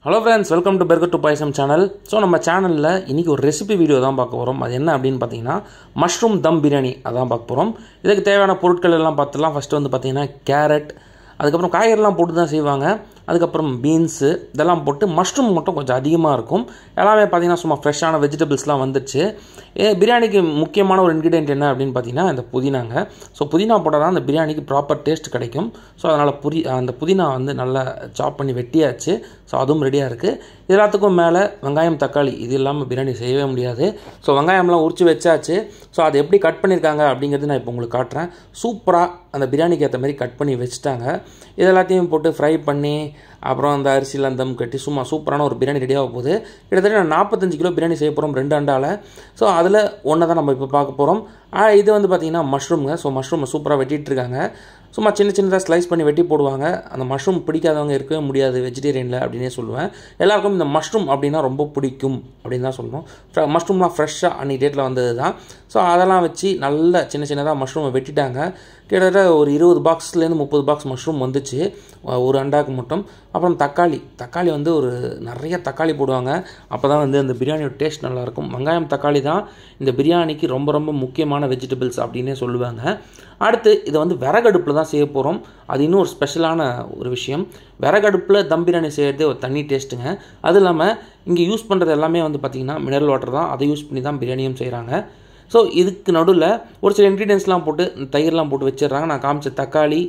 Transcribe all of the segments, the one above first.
Hello friends, welcome to Burger to Paisam channel. So நம்ம சேனல்ல இன்னைக்கு ஒரு ரெசிபி வீடியோ தான் பார்க்க போறோம். அது என்ன அப்படினு பாத்தீங்கன்னா மஷ்ரூம் தம் பிரியாணி அதான் பார்க்க போறோம். இதுக்கு தேவையான பொருட்கள் எல்லாம் பார்த்தலாம். ஃபர்ஸ்ட் வந்து பாத்தீங்கன்னா கேரட், அதுக்கு அப்புறம் காய்கறிலாம் போட்டு தான் செய்வாங்க. அதுக்கு அப்புறம் பீன்ஸ் இதெல்லாம் போட்டு மஷ்ரூம் மட்டும் கொஞ்சம் அதிகமாக இருக்கும். எல்லாமே பார்த்தீங்கன்னா சும்மா ஃப்ரெஷ்ஷான வெஜிடபிள்ஸ்லாம் வந்துடுச்சு. பிரியாணிக்கு முக்கியமான ஒரு இன்க்ரீடியன்ட் என்ன அப்படின்னு பார்த்தீங்கன்னா இந்த புதினாங்க. ஸோ புதினா போட்டால் தான் அந்த பிரியாணிக்கு ப்ராப்பர் டேஸ்ட் கிடைக்கும். ஸோ அதனால் அந்த புதினா வந்து நல்லா சாப் பண்ணி வெட்டியாச்சு. ஸோ அதுவும் ரெடியாக இருக்குது. எல்லாத்துக்கும் மேலே வெங்காயம், தக்காளி இது இல்லாமல் பிரியாணி செய்யவே முடியாது. ஸோ வெங்காயம்லாம் உரிச்சு வச்சாச்சு. ஸோ அதை எப்படி கட் பண்ணியிருக்காங்க அப்படிங்கிறது நான் இப்போ உங்களுக்கு காட்டுறேன். சூப்பராக அந்த பிரியாணிக்கு ஏற்ற மாதிரி கட் பண்ணி வச்சுட்டாங்க. இது எல்லாத்தையும் போட்டு ஃப்ரை பண்ணி அப்புறம் அந்த அரிசியில் தம் கட்டி சும்மா சூப்பரான ஒரு பிரியாணி ரெடியாக போகுது. கிட்டத்தட்ட நான் 45 கிலோ பிரியாணி செய்ய போகிறோம் 2 அண்டாவில். ஸோ அதில் ஒன்று தான் நம்ம இப்போ பார்க்க போகிறோம். இது வந்து பார்த்திங்கன்னா மஷ்ரூம்ங்க. ஸோ மஷ்ரூமை சூப்பராக வெட்டிகிட்டு இருக்காங்க. சும்மா சின்னதாக ஸ்லைஸ் பண்ணி வெட்டி போடுவாங்க. அந்த மஷ்ரூம் பிடிக்காதவங்க இருக்கவே முடியாது வெஜிடேரியனில் அப்படின்னே சொல்லுவேன். எல்லாருக்கும் இந்த மஷ்ரூம் அப்படின்னா ரொம்ப பிடிக்கும் அப்படின்னு தான் சொல்லணும். மஷ்ரூம்லாம் ஃப்ரெஷ்ஷாக அன்றைக்கி டேட்டில் வந்தது தான். ஸோ அதெல்லாம் வச்சு நல்ல சின்னதாக மஷ்ரூமை வெட்டிட்டாங்க. கிட்டத்தட்ட ஒரு 20 பாக்ஸ்லேருந்து 30 பாக்ஸ் மஷ்ரூம் வந்துச்சு ஒரு அண்டாவுக்கு மட்டும். அப்புறம் தக்காளி வந்து ஒரு நிறைய தக்காளி போடுவாங்க. அப்போ தான் வந்து அந்த பிரியாணியோட டேஸ்ட் நல்லாயிருக்கும். வெங்காயம், தக்காளி தான் இந்த பிரியாணிக்கு ரொம்ப முக்கியமான வெஜிடபிள்ஸ் அப்படின்னே சொல்லுவாங்க. அடுத்து இதை வந்து விறகடுப்பில் தான் செய்ய போகிறோம். அது இன்னும் ஒரு ஸ்பெஷலான ஒரு விஷயம். விறகடுப்பில் தம் பிரியாணி செய்கிறதே ஒரு தண்ணி டேஸ்ட்டுங்க. அது இல்லாமல் இங்கே யூஸ் பண்ணுறது எல்லாமே வந்து பார்த்திங்கன்னா மினரல் வாட்டர் தான். அதை யூஸ் பண்ணி தான் பிரியாணியும் செய்கிறாங்க. ஸோ இதுக்கு நடுவில் ஒரு சில இன்க்ரீடியன்ஸ்லாம் போட்டு தயிர்லாம் போட்டு வச்சிடுறாங்க. நான் காமிச்ச தக்காளி,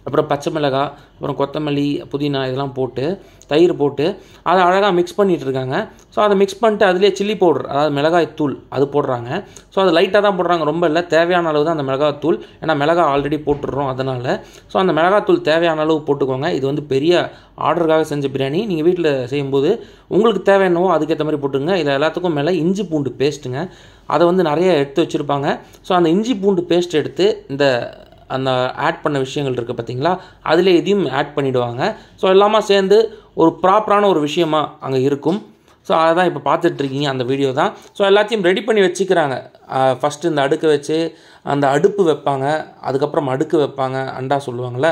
அப்புறம் பச்சை மிளகாய், அப்புறம் கொத்தமல்லி, புதினா இதெல்லாம் போட்டு தயிர் போட்டு அதை அழகாக மிக்ஸ் பண்ணிகிட்டு இருக்காங்க. ஸோ அதை மிக்ஸ் பண்ணிட்டு அதிலே சில்லி பவுடர், அதாவது மிளகாய் தூள் அது போடுறாங்க. ஸோ அது லைட்டாக தான் போடுறாங்க, ரொம்ப இல்லை. தேவையான அளவு தான் அந்த மிளகாய் தூள். ஏன்னா மிளகாய் ஆல்ரெடி போட்டுடுறோம் அதனால். ஸோ அந்த மிளகாய் தூள் தேவையான அளவு போட்டுக்கோங்க. இது வந்து பெரிய ஆர்டருக்காக செஞ்ச பிரியாணி. நீங்கள் வீட்டில் செய்யும்போது உங்களுக்கு தேவையானவோ அதுக்கேற்ற மாதிரி போட்டுங்க. இதில் எல்லாத்துக்கும் மேலே இஞ்சி பூண்டு பேஸ்ட்டுங்க. அதை வந்து நிறைய எடுத்து வச்சுருப்பாங்க. ஸோ அந்த இஞ்சி பூண்டு பேஸ்ட் எடுத்து அந்த ஆட் பண்ண விஷயங்கள் இருக்குது பார்த்தீங்களா, அதில் இதையும் ஆட் பண்ணிவிடுவாங்க. ஸோ எல்லாமே சேர்ந்து ஒரு ப்ராப்பரான ஒரு விஷயமா அங்கே இருக்கும். ஸோ அதை தான் இப்போ பார்த்துட்ருக்கீங்க, அந்த வீடியோ தான். ஸோ எல்லாத்தையும் ரெடி பண்ணி வச்சுக்கிறாங்க. ஃபஸ்ட்டு இந்த அடுக்கை வச்சு அந்த அடுப்பு வைப்பாங்க, அதுக்கப்புறம் அடுக்கு வைப்பாங்க, அண்டா சொல்லுவாங்கள்ல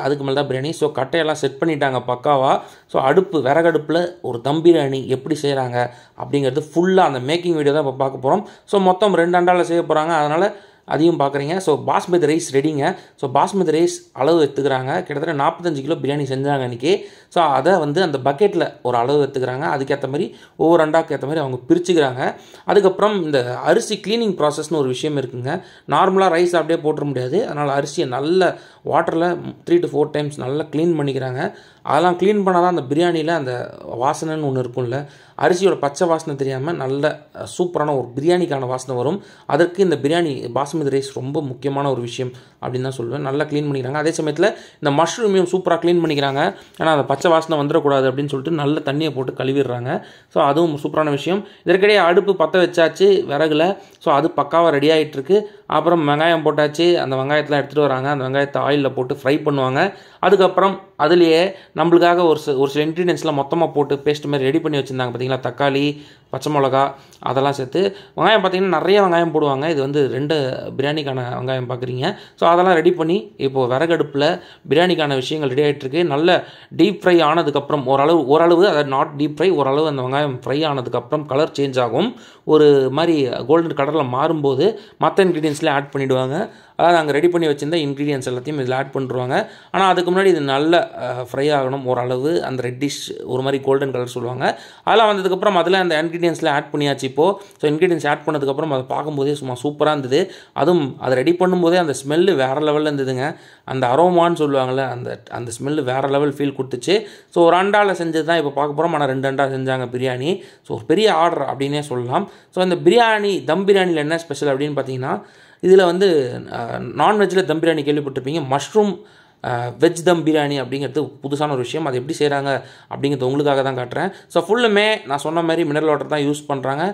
அதுக்கு மேலே தான் பிரியாணி. ஸோ கட்டையெல்லாம் செட் பண்ணிட்டாங்க பக்காவாக. ஸோ விறகடுப்பில் ஒரு தம் பிரியாணி எப்படி செய்கிறாங்க அப்படிங்கிறது ஃபுல்லாக அந்த மேக்கிங் வீடியோ தான் இப்போ பார்க்க போகிறோம். ஸோ மொத்தம் 2 அண்டாவில் செய்ய போகிறாங்க, அதனால் அதையும் பார்க்குறீங்க. ஸோ பாஸ்மதி ரைஸ் ரெடிங்க. ஸோ பாஸ்மதி ரைஸ் அளவு எடுத்துக்கிறாங்க. கிட்டத்தட்ட 45 கிலோ பிரியாணி செஞ்சாங்க அன்றைக்கி. ஸோ அதை வந்து அந்த பக்கெட்டில் ஒரு அளவு எடுத்துக்கிறாங்க. அதுக்கேற்ற மாதிரி ஒவ்வொரு அண்டாவுக்கு ஏற்ற மாதிரி அவங்க பிரிச்சுக்கிறாங்க. அதுக்கப்புறம் இந்த அரிசி க்ளீனிங் ப்ராசஸ்னு ஒரு விஷயம் இருக்குங்க. நார்மலாக ரைஸ் அப்படியே போட்டுற முடியாது. அதனால் அரிசியை நல்ல வாட்டரில் 3 to 4 டைம்ஸ் நல்லா க்ளீன் பண்ணிக்கிறாங்க. அதெல்லாம் க்ளீன் பண்ணால் தான் அந்த பிரியாணியில் அந்த வாசனைன்னு ஒன்று இருக்கும்ல, அரிசியோட பச்சை வாசனை தெரியாமல் நல்ல சூப்பரான ஒரு பிரியாணிக்கான வாசனை வரும். அதற்கு இந்த பிரியாணி பாஸ்மதி ரைஸ் ரொம்ப முக்கியமான ஒரு விஷயம் அப்படின்னு தான் சொல்லுவேன். நல்லா க்ளீன் பண்ணிக்கிறாங்க. அதே சமயத்தில் இந்த மஷ்ரூமையும் சூப்பராக க்ளீன் பண்ணிக்கிறாங்க. ஏன்னா அந்த பச்சை வாசனை வந்துடக்கூடாது அப்படின்னு சொல்லிட்டு நல்ல தண்ணியை போட்டு கழுவிடுறாங்க. ஸோ அதுவும் சூப்பரான விஷயம். இதற்கிடையே அடுப்பு பற்ற வச்சாச்சு விறகுல. ஸோ அது பக்காவாக ரெடி ஆகிட்டுருக்கு. அப்புறம் வெங்காயம் போட்டாச்சு. அந்த வெங்காயத்தெலாம் எடுத்துகிட்டு வராங்க. அந்த வெங்காயத்தை ஆயிலில் போட்டு ஃப்ரை பண்ணுவாங்க. அதுக்கப்புறம் அதுலேயே நம்மளுக்காக ஒரு சில இன்க்ரீடியன்ஸ்லாம் மொத்தமாக போட்டு பேஸ்ட் மாதிரி ரெடி பண்ணி வச்சுருந்தாங்க பார்த்தீங்களா, தக்காளி, பச்சை மிளகா அதெல்லாம் சேர்த்து. வெங்காயம் பார்த்திங்கன்னா நிறைய வெங்காயம் போடுவாங்க. இது வந்து 2 பிரியாணிக்கான வெங்காயம் பார்க்குறீங்க. ஸோ அதெல்லாம் ரெடி பண்ணி இப்போது விறகடுப்பில் பிரியாணிக்கான விஷயங்கள் ரெடி ஆகிட்டுருக்கு. நல்ல டீப் ஃப்ரை ஆனதுக்கப்புறம் ஓரளவு அதாவது நாட் டீப் ஃப்ரை, ஓரளவு அந்த வெங்காயம் ஃப்ரை ஆனதுக்கப்புறம் கலர் சேஞ்ச் ஆகும். ஒரு மாதிரி கோல்டன் கலரில் மாறும்போது மற்ற இன்க்ரீடியன்ஸ்லாம் ஆட் பண்ணிவிடுவாங்க. அதாவது அங்கே ரெடி பண்ணி வச்சுருந்த இன்க்ரீடியன்ஸ் எல்லாத்தையும் இதில் ஆட் பண்ணிடுவாங்க. ஆனால் அதுக்கு முன்னாடி இது நல்ல ஃப்ரை ஆகணும். ஓரளவு அந்த ரெட்டிஷ் ஒரு மாதிரி கோல்டன் கலர் சொல்லுவாங்க. அதெல்லாம் வந்ததுக்கப்புறம் அதில் அந்த இன்க்ரீடியன்ஸ்லாம் ஆட் பண்ணியாச்சு இப்போது. ஸோ இன்க்ரீடியன்ஸ் ஆட் பண்ணதுக்கப்புறம் அதை பார்க்கும்போதே சும்மா சூப்பராக இருந்தது. அதுவும் அதை ரெடி பண்ணும்போதே அந்த ஸ்மெல்லு வேறு லெவலில் இருந்ததுங்க. அந்த அரோமான்னு சொல்லுவாங்கள்ல, அந்த ஸ்மெல்லு வேறு லெவல் ஃபீல் கொடுத்துச்சு. ஸோ ஒரு அண்டாவில் செஞ்சது தான் இப்போ பார்க்க போகிறோம். ஆனால் 2 அண்டா செஞ்சாங்க பிரியாணி. ஸோ ஒரு பெரிய ஆர்டர் அப்படின்னே சொல்லலாம். ஸோ இந்த பிரியாணி தம் பிரியாணியில் என்ன ஸ்பெஷல் அப்படின்னு பார்த்தீங்கன்னா, இதில் வந்து நான்வெஜ்ஜில் தம் பிரியாணி கேள்விப்பட்டிருப்பீங்க. மஷ்ரூம் வெஜ் தம் பிரியாணி அப்படிங்கிறது புதுசான ஒரு விஷயம். அது எப்படி செய்கிறாங்க அப்படிங்கிறது உங்களுக்காக தான் காட்டுறேன். ஸோ ஃபுல்லுமே நான் சொன்ன மாதிரி மினரல் வாட்டர் தான் யூஸ் பண்ணுறாங்க.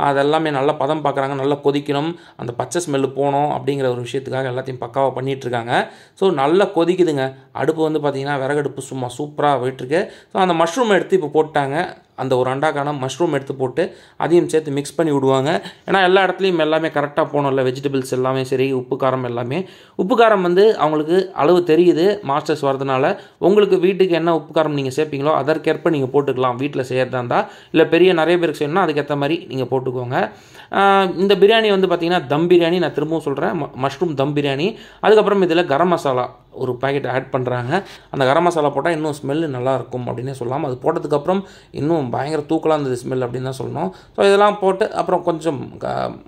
அதெல்லாமே நல்லா பதம் பார்க்குறாங்க, நல்லா கொதிக்கணும், அந்த பச்சை ஸ்மெல்லு போகணும் அப்படிங்கிற ஒரு விஷயத்துக்காக எல்லாத்தையும் பக்காவாக பண்ணிகிட்ருக்காங்க. ஸோ நல்லா கொதிக்குதுங்க. அடுப்பு வந்து பார்த்திங்கன்னா விறகடுப்பு சும்மா சூப்பராக போயிட்டுருக்கு. ஸோ அந்த மஷ்ரூம் எடுத்து இப்போ போட்டாங்க. அந்த ஒரு அண்டாக்கான மஷ்ரூம் எடுத்து போட்டு அதையும் சேர்த்து மிக்ஸ் பண்ணி விடுவாங்க. ஏன்னா எல்லா இடத்துலையும் எல்லாமே கரெக்டாக போகணும்ல, வெஜிடபிள்ஸ் எல்லாமே சரி, உப்பு காரம் எல்லாமே. உப்பு காரம் வந்து அவங்களுக்கு அளவு தெரியுது மாஸ்டர்ஸ் வரதுனால. உங்களுக்கு வீட்டுக்கு என்ன உப்பு காரம் நீங்கள் சேர்ப்பீங்களோ அதற்கேற்ப நீங்கள் போட்டுக்கலாம். வீட்டில் செய்கிறதா இருந்தால் இல்லை நிறைய பேருக்கு செய்யணும்னா அதுக்கேற்ற மாதிரி நீங்கள் போட்டுக்கோங்க. இந்த பிரியாணி வந்து பார்த்திங்கன்னா தம் பிரியாணி, நான் திரும்பவும் சொல்கிறேன், மஷ்ரூம் தம் பிரியாணி. அதுக்கப்புறம் இதில் கரம் மசாலா ஒரு பாக்கெட் ஆட் பண்ணுறாங்க. அந்த கரம் மசாலா போட்டால் இன்னும் ஸ்மெல்லு நல்லாயிருக்கும் அப்படின்னே சொல்லலாம். அது போட்டதுக்கப்புறம் இன்னும் பயங்கர தூக்கலாக இருந்தது ஸ்மெல் அப்படின்னு தான் சொல்லணும். ஸோ இதெல்லாம் போட்டு அப்புறம் கொஞ்சம்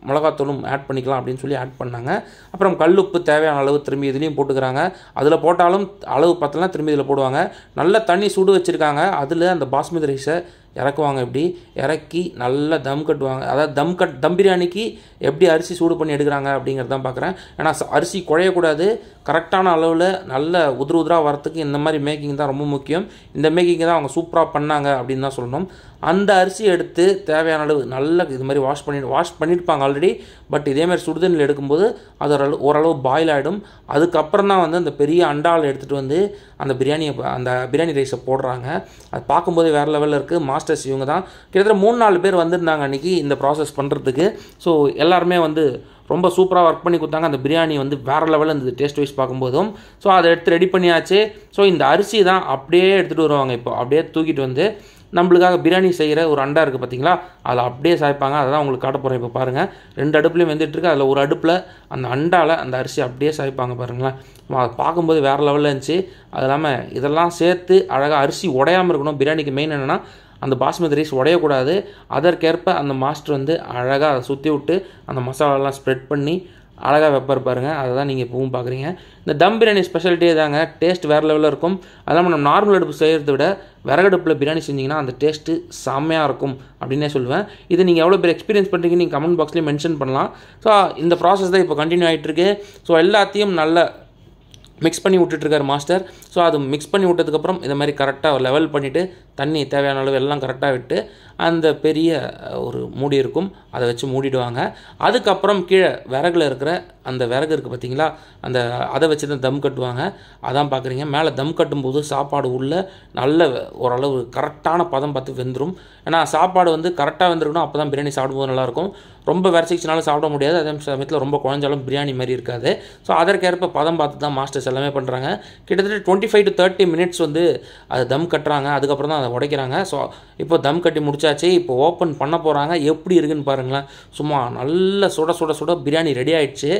மிளகாத்தூளும் ஆட் பண்ணிக்கலாம் அப்படின்னு சொல்லி ஆட் பண்ணாங்க. அப்புறம் கல்லுப்பு தேவையான அளவு திரும்பி இதுலேயும் போட்டுக்கிறாங்க. அதில் போட்டாலும் அளவு பத்தலாம் திரும்பி இதில் போடுவாங்க. நல்ல தண்ணி சுடு வச்சுருக்காங்க. அதில் அந்த பாஸ்மதி ரைஸை இறக்குவாங்க. இப்படி இறக்கி நல்லா தம் கட்டுவாங்க. அதாவது தம் பிரியாணிக்கு எப்படி அரிசி சூடு பண்ணி எடுக்கிறாங்க அப்படிங்கிறது தான் பார்க்குறேன். ஏன்னா அரிசி குழையக்கூடாது, கரெக்டான அளவில் நல்ல உதிராக வரத்துக்கு இந்த மாதிரி மேக்கிங் தான் ரொம்ப முக்கியம். இந்த மேக்கிங்கை தான் அவங்க சூப்பராக பண்ணாங்க அப்படின்னு தான் சொல்லணும். அந்த அரிசி எடுத்து தேவையான அளவு நல்லா இது மாதிரி வாஷ் பண்ணியிருப்பாங்க ஆல்ரெடி. பட் இதேமாதிரி சுடுதண்ணில் எடுக்கும்போது அது ஓரளவு பாயில் ஆகிடும். அதுக்கப்புறம் தான் வந்து அந்த பெரிய அண்டாவில் எடுத்துகிட்டு வந்து அந்த பிரியாணி ரைஸை போடுறாங்க. அது பார்க்கும்போது வேறு லெவலில் இருக்குது. மாஸ்டர்ஸ் இவங்க தான். கிட்டத்தட்ட 3-4 பேர் வந்திருந்தாங்க அன்றைக்கி இந்த ப்ராசஸ் பண்ணுறதுக்கு. ஸோ எல்லாருமே வந்து ரொம்ப சூப்பராக ஒர்க் பண்ணி கொடுத்தாங்க. அந்த பிரியாணி வந்து வேறு லெவலில் இருந்தது டேஸ்ட் வைஸ் பார்க்கும்போதும். ஸோ அதை எடுத்து ரெடி பண்ணியாச்சு. ஸோ இந்த அரிசி தான் அப்படியே எடுத்துகிட்டு வருவாங்க. இப்போ அப்படியே தூக்கிட்டு வந்து நம்மளுக்காக பிரியாணி செய்கிற ஒரு அண்டா இருக்குது பார்த்தீங்களா, அதில் அப்படியே சாய்ப்பாங்க. அதை தான் உங்களுக்கு காட்ட போகிறேன். இப்போ பாருங்கள், 2 அடுப்புலையும் வெந்துட்டுருக்கு. அதில் ஒரு அடுப்பில் அந்த அண்டாவில் அந்த அரிசி அப்படியே சாய்ப்பாங்க பாருங்களேன். அதை பார்க்கும்போது வேறு லெவலில் இருந்துச்சு. அது இல்லாமல் இதெல்லாம் சேர்த்து அழகாக அரிசி உடையாமல் இருக்கணும். பிரியாணிக்கு மெயின் என்னென்னா அந்த பாஸ்மதி ரைஸ் உடையக்கூடாது. அதற்கேற்ப அந்த மாஸ்டர் வந்து அழகாக அதை சுற்றி விட்டு அந்த மசாலாலாம் ஸ்ப்ரெட் பண்ணி அழகாக வைப்பார் பாருங்கள். அதை தான் நீங்கள் இப்பவும் பார்க்குறீங்க. இந்த தம் பிரியாணி ஸ்பெஷாலிட்டியே தாங்க. டேஸ்ட் வேறு லெவலில் இருக்கும். அது இல்லாமல் நம்ம நார்மல் அடுப்பு செய்கிறத விட விறகடுப்பில் பிரியாணி செஞ்சிங்கன்னா அந்த டேஸ்ட்டு செம்மையாக இருக்கும் அப்படின்னே சொல்லுவேன். இது நீங்கள் எவ்வளோ பேர் எக்ஸ்பீரியன்ஸ் பண்ணுறீங்கன்னு நீங்கள் கமெண்ட் பாக்ஸ்லேயே மென்ஷன் பண்ணலாம். ஸோ இந்த ப்ராசஸ் தான் இப்போ கண்டினியூ ஆகிட்டுருக்கு. ஸோ எல்லாத்தையும் நல்ல மிக்ஸ் பண்ணி விட்டுட்டுருக்காரு மாஸ்டர். ஸோ அது மிக்ஸ் பண்ணி விட்டதுக்கப்புறம் இதை மாதிரி கரெக்டாக லெவல் பண்ணிவிட்டு தண்ணி தேவையான அளவு எல்லாம் கரெக்டாக விட்டு அந்த பெரிய ஒரு மூடி இருக்கும், அதை வச்சு மூடிடுவாங்க. அதுக்கப்புறம் கீழே விறகுல இருக்கிற அந்த விறகு இருக்குது பார்த்தீங்களா, அதை வச்சு தான் தம் கட்டுவாங்க. அதான் பார்க்குறீங்க. மேலே தம் கட்டும்போது சாப்பாடு உள்ள நல்ல ஓரளவு கரெக்டான பதம் பார்த்து வெந்துடும். ஏன்னா சாப்பாடு வந்து கரெக்டாக வெந்துருக்கணும். அப்போ தான் பிரியாணி சாப்பிடும்போது நல்லாயிருக்கும். ரொம்ப விரச்சிக்கிச்சுனாலும் சாப்பிட முடியாது. அதே சமயத்தில் ரொம்ப குழஞ்சாலும் பிரியாணி மாதிரி இருக்காது. ஸோ அதற்கேற்ப பதம் பார்த்து தான் மாஸ்டர்ஸ் எல்லாமே பண்ணுறாங்க. கிட்டத்தட்ட 25 to 30 minutes வந்து அதை தம் கட்டுறாங்க. அதுக்கப்புறம் தான் அதை உடைக்கிறாங்க. ஸோ இப்போ தம் கட்டி முடிச்சாச்சு. இப்போ ஓப்பன் பண்ண போகிறாங்க. எப்படி இருக்குன்னு பாருங்களேன். சும்மா நல்ல சுட பிரியாணி ரெடி ஆகிடுச்சு.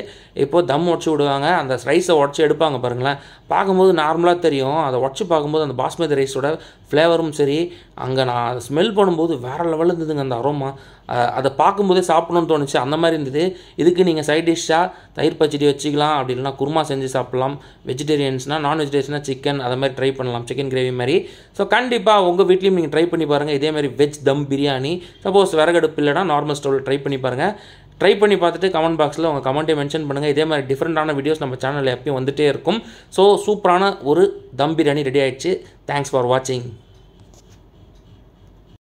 இப்போது தம் உடச்சி விடுவாங்க. அந்த ரைஸை உடச்சி எடுப்பாங்க பாருங்களேன். பார்க்கும்போது நார்மலாக தெரியும். அதை உடச்சி பார்க்கும்போது அந்த பாஸ்மதி ரைஸோட ஃப்ளேவரும் சரி, அங்கே நான் அதை ஸ்மெல் பண்ணும்போது வேறு லெவலில் இருந்ததுங்க அந்த அரோமா. அதை பார்க்கும்போதே சாப்பிடணும்னு தோணுச்சு. அந்த மாதிரி இருந்தது. இதுக்கு நீங்கள் சைட் டிஷ்ஷாக தயிர் பச்சடி வச்சுக்கலாம். அப்படி இல்லைனா குருமா செஞ்சு சாப்பிட்லாம். வெஜிடேரியன்ஸ்னால், நான் வெஜிடேரியன்ஸ்னால் சிக்கன் அதை மாதிரி ட்ரை பண்ணலாம், சிக்கன் கிரேவி மாதிரி. ஸோ கண்டிப்பாக உங்கள் வீட்லேயும் நீங்கள் ட்ரை பண்ணி பாருங்கள். இதேமாதிரி வெஜ் தம் பிரியாணி. சப்போஸ் விறகடுப்பு இல்லைனா நார்மல் ஸ்டவ்வில் ட்ரை பண்ணி பாருங்கள். ட்ரை பண்ணி பார்த்துட்டு கமெண்ட் பாக்ஸில் உங்கள் கமெண்ட்டை மென்ஷன் பண்ணுங்கள். இதே மாதிரி டிஃப்ரெண்ட்டான வீடியோஸ் நம்ம சேனலில் எப்பயும் வந்துகிட்டே இருக்கும். ஸோ சூப்பரான ஒரு தம் பிரியாணி ரெடி ஆகிடுச்சு. தேங்க்ஸ் ஃபார் வாட்சிங்.